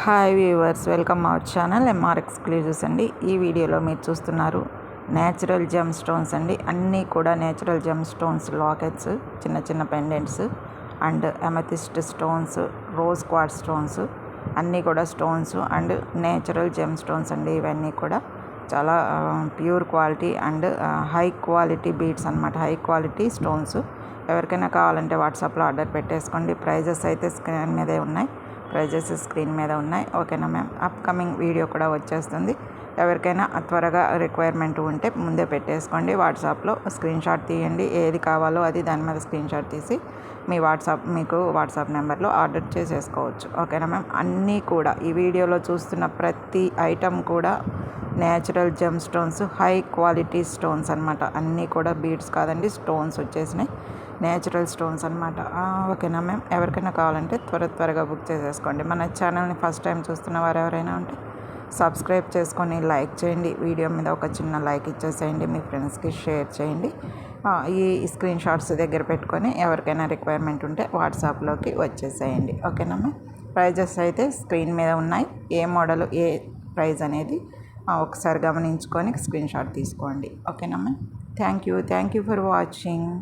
Hi viewers, welcome our channel MR exclusives అండి. ఈ వీడియోలో మీరు చూస్తున్నారు నేచురల్ జెమ్ స్టోన్స్ అండి. అన్నీ కూడా నేచురల్ జెమ్ స్టోన్స్, లాకెట్స్, చిన్న చిన్న pendants and amethyst stones, rose quartz stones, అన్నీ కూడా stones and natural gem stones అండి. ఇవన్నీ కూడా చాలా pure quality and high quality beads అనమాట. High quality stones. ఎవరికైనా కావాలంటే వాట్సాప్లో ఆర్డర్ పెట్టేసుకోండి. ప్రైజెస్ అయితే స్క్రీన్ మీద ఉన్నాయి. ఓకేనా మ్యామ్? అప్కమింగ్ వీడియో కూడా వచ్చేస్తుంది. ఎవరికైనా త్వరగా రిక్వైర్మెంట్ ఉంటే ముందే పెట్టేసుకోండి. వాట్సాప్లో స్క్రీన్ షాట్ తీయండి. ఏది కావాలో అది దాని మీద స్క్రీన్ షాట్ తీసి మీకు వాట్సాప్ నెంబర్లో ఆర్డర్ చేసేసుకోవచ్చు. ఓకేనా మ్యామ్? అన్నీ కూడా ఈ వీడియోలో చూస్తున్న ప్రతి ఐటమ్ కూడా natural gem stones, high quality stones అనమాట. అన్నీ కూడా బీడ్స్ కాదండి, స్టోన్స్ వచ్చేసినాయి. నేచురల్ స్టోన్స్ అనమాట. ఓకేనా మ్యామ్? ఎవరికైనా కావాలంటే త్వరగా బుక్ చేసేసుకోండి. మన ఛానల్ని ఫస్ట్ టైం చూస్తున్న వారు ఎవరైనా ఉంటే సబ్స్క్రైబ్ చేసుకొని లైక్ చేయండి. వీడియో మీద ఒక చిన్న లైక్ ఇచ్చేసేయండి. మీ ఫ్రెండ్స్కి షేర్ చేయండి. ఈ స్క్రీన్ షాట్స్ దగ్గర పెట్టుకొని ఎవరికైనా రిక్వైర్మెంట్ ఉంటే వాట్సాప్లోకి వచ్చేసేయండి. ఓకేనా మ్యామ్? ప్రైజెస్ అయితే స్క్రీన్ మీద ఉన్నాయి. ఏ మోడల్, ఏ ప్రైజ్ అనేది ఒకసారి గమనించుకొని స్క్రీన్ షాట్ తీసుకోండి. ఓకేనా ma'am? Thank you for watching.